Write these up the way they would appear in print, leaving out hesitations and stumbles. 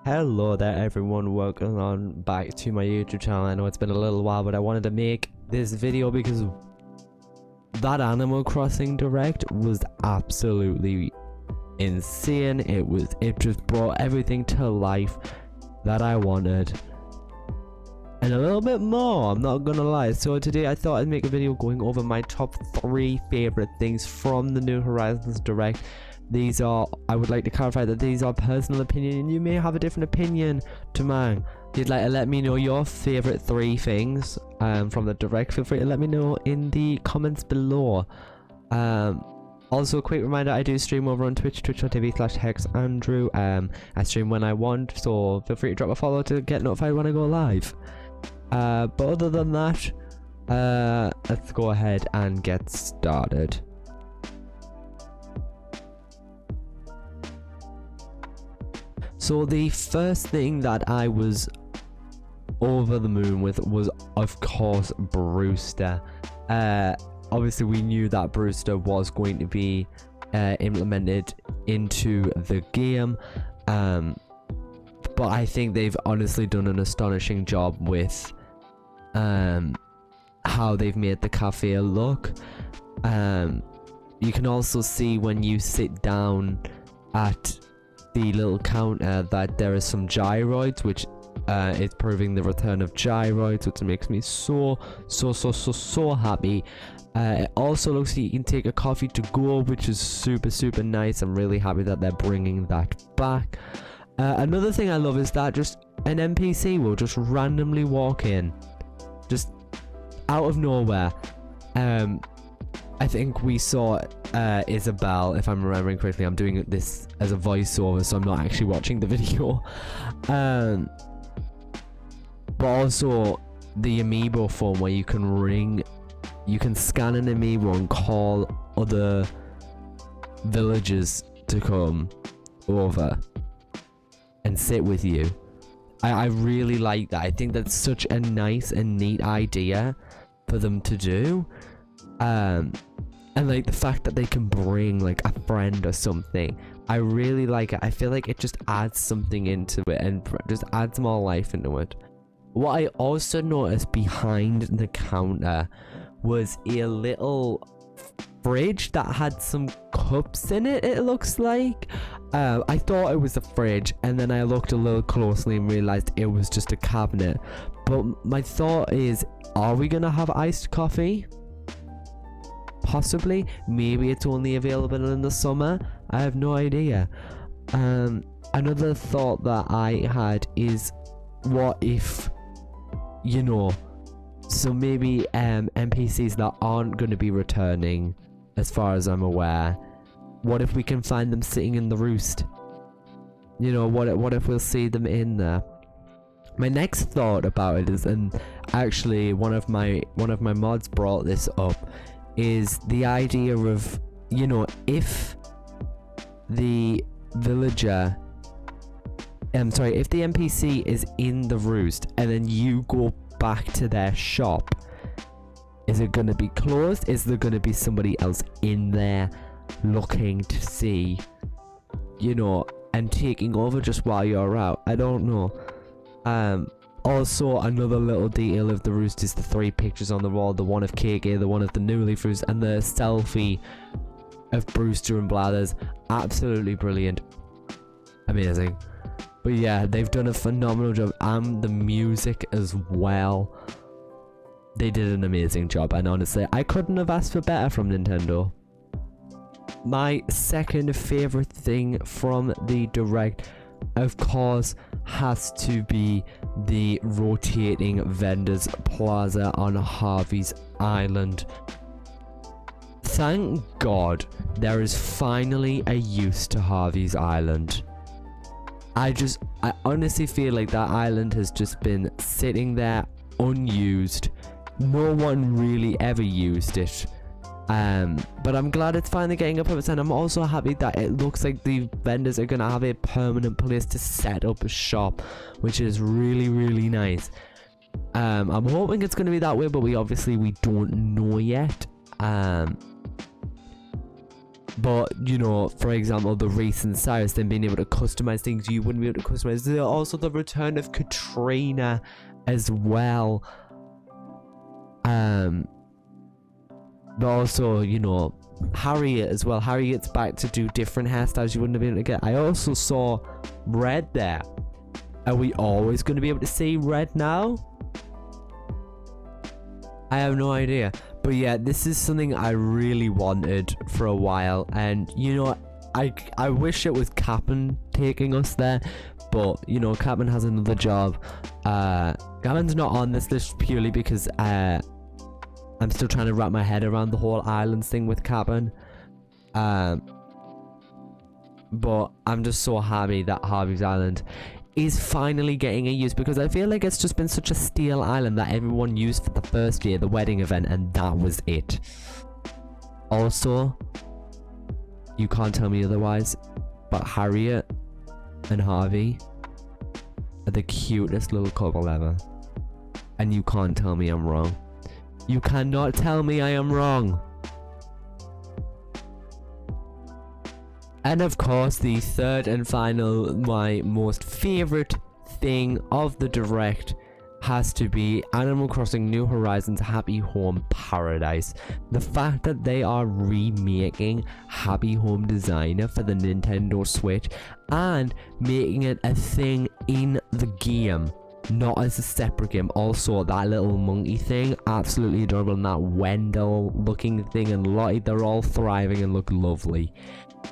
Hello there everyone, welcome on back to my YouTube channel. I know it's been a little while, but I wanted to make this video because that Animal Crossing Direct was absolutely insane. It just brought everything to life that I wanted. And a little bit more, I'm not gonna lie. So today I thought I'd make a video going over my top 3 favorite things from the New Horizons Direct. These are, I would like to clarify that these are personal opinion and you may have a different opinion to mine. If you'd like to let me know your favorite 3 things from the Direct, feel free to let me know in the comments below. Also a quick reminder, I do stream over on Twitch, twitch.tv/hexandrew. I stream when I want, so feel free to drop a follow to get notified when I go live. But other than that, let's go ahead and get started. So the first thing that I was over the moon with was, of course, Brewster. Obviously we knew that Brewster was going to be implemented into the game, but I think they've honestly done an astonishing job with how they've made the cafe look. You can also see when you sit down at the little counter that there is some gyroids, which is proving the return of gyroids, which makes me so happy. It also looks like you can take a coffee to go, which is super nice. I'm really happy that they're bringing that back. Another thing I love is that just an NPC will just randomly walk in, just out of nowhere. I think we saw Isabel, if I'm remembering correctly. I'm doing this as a voiceover, so I'm not actually watching the video. But also the amiibo form where you can scan an amiibo and call other villagers to come over and sit with you. I really like that. I think that's such a nice and neat idea for them to do. And like the fact that they can bring like a friend or something, I really like it. I feel like it just adds something into it and just adds more life into it. What I also noticed behind the counter was a little fridge that had some cups in it, it looks like. I thought it was a fridge, and then I looked a little closely and realized it was just a cabinet. But my thought is, are we gonna have iced coffee? Possibly. Maybe it's only available in the summer. I have no idea. Another thought that I had is, what if, you know, so maybe NPCs that aren't going to be returning, as far as I'm aware, what if we can find them sitting in the roost? You know, what if we'll see them in there? My next thought about it is, and actually one of my mods brought this up, is the idea of, you know, if the villager, if the NPC is in the roost and then you go back to their shop, is it going to be closed? Is there going to be somebody else in there looking to see, you know, and taking over just while you're out? I don't know. Also, another little detail of the roost is the 3 pictures on the wall, the one of KK, the one of the new leaf roost, and the selfie of Brewster and Blathers. Absolutely brilliant. Amazing. But yeah, they've done a phenomenal job, and the music as well. They did an amazing job, and honestly, I couldn't have asked for better from Nintendo. My second favorite thing from the Direct, of course, has to be the rotating vendors plaza on Harvey's Island. Thank God there is finally a use to Harvey's Island. I honestly feel like that island has just been sitting there unused. No one really ever used it. But I'm glad it's finally getting a purpose, and I'm also happy that it looks like the vendors are gonna have a permanent place to set up a shop, which is really nice. I'm hoping it's gonna be that way, but we don't know yet. But, you know, for example, the recent Cyrus, then being able to customize things you wouldn't be able to customize. There's also the return of Katrina as well. But also, you know, Harriet as well. Harriet's back to do different hairstyles you wouldn't have been able to get. I also saw Red there. Are we always going to be able to see Red now? I have no idea. But yeah, this is something I really wanted for a while. And, you know, I wish it was Cap'n taking us there. But, you know, Cap'n has another job. Cap'n's not on this list purely because I'm still trying to wrap my head around the whole islands thing with Cap'n. But I'm just so happy that Harvey's Island is finally getting a use, because I feel like it's just been such a steel island that everyone used for the first year, the wedding event, and that was it. Also, you can't tell me otherwise, but Harriet and Harvey are the cutest little couple ever. And you can't tell me I'm wrong. You cannot tell me I am wrong. And of course, the third and final, my most favorite thing of the Direct has to be Animal Crossing New Horizons Happy Home Paradise. The fact that they are remaking Happy Home Designer for the Nintendo Switch and making it a thing in the game, not as a separate game. Also, that little monkey thing, absolutely adorable, and that Wendell looking thing and Lottie, they're all thriving and look lovely.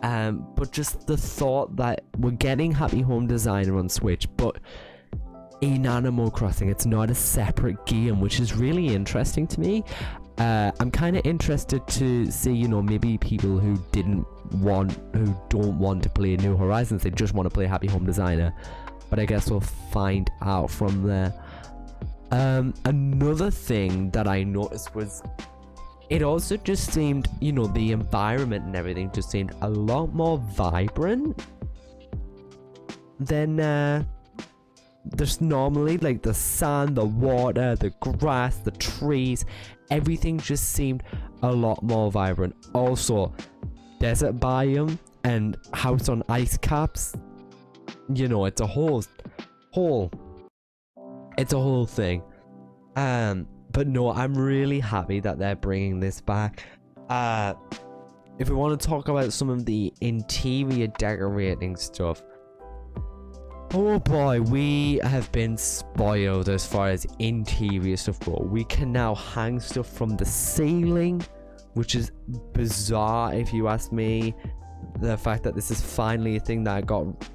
But just the thought that we're getting Happy Home Designer on Switch, but in Animal Crossing, it's not a separate game, which is really interesting to me. I'm kind of interested to see, you know, maybe people who don't want to play New Horizons, they just want to play Happy Home Designer. But I guess we'll find out from there. Another thing that I noticed was, it also just seemed, you know, the environment and everything just seemed a lot more vibrant than there's normally. Like the sun, the water, the grass, the trees, everything just seemed a lot more vibrant. Also, desert biome and house on ice caps, you know, it's a whole thing. But no, I'm really happy that they're bringing this back. If we want to talk about some of the interior decorating stuff, oh boy, we have been spoiled as far as interior stuff goes. We can now hang stuff from the ceiling, which is bizarre if you ask me. The fact that this is finally a thing that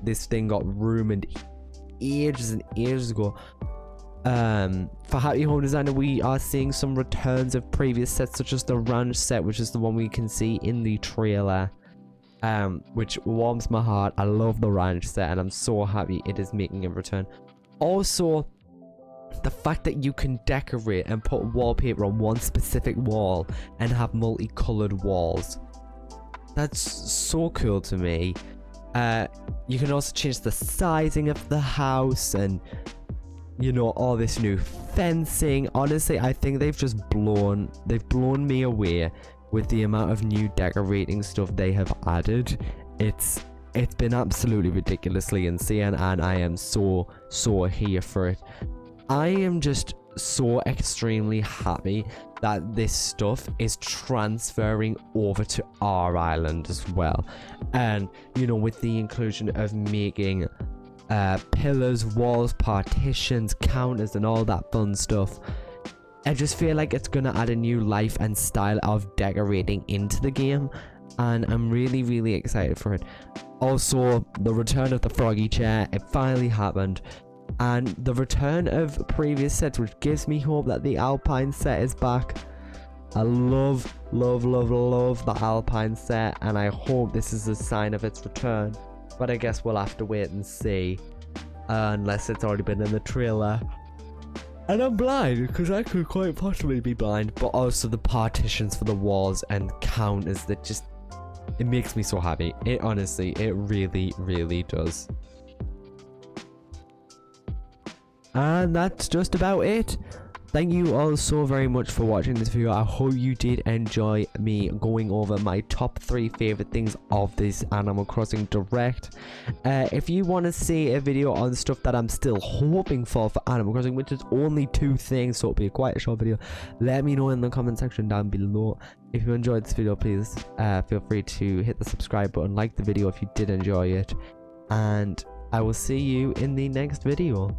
this thing got rumored ages and ages ago. For Happy Home Designer, we are seeing some returns of previous sets, such as the ranch set, which is the one we can see in the trailer, which warms my heart. I love the ranch set, and I'm so happy it is making a return. Also, the fact that you can decorate and put wallpaper on one specific wall and have multicolored walls, that's so cool to me. You can also change the sizing of the house, and you know, all this new fencing. Honestly, I think they've blown me away with the amount of new decorating stuff they have added. It's been absolutely ridiculously insane, and I am so here for it. I am just so extremely happy that this stuff is transferring over to our island as well. And you know, with the inclusion of making pillars, walls, partitions, counters, and all that fun stuff, I just feel like it's gonna add a new life and style of decorating into the game, and I'm really excited for it. Also, the return of the froggy chair, it finally happened, and the return of previous sets, which gives me hope that the Alpine set is back. I love the Alpine set, and I hope this is a sign of its return. But I guess we'll have to wait and see, unless it's already been in the trailer. And I'm blind, because I could quite possibly be blind. But also the partitions for the walls and counters, that just, it makes me so happy. It honestly, it really does. And that's just about it. Thank you all so very much for watching this video. I hope you did enjoy me going over my top 3 favorite things of this Animal Crossing Direct. If you want to see a video on stuff that I'm still hoping for Animal Crossing, which is only 2 things, so it'll be quite a short video, let me know in the comment section down below. If you enjoyed this video, please feel free to hit the subscribe button, like the video if you did enjoy it, and I will see you in the next video.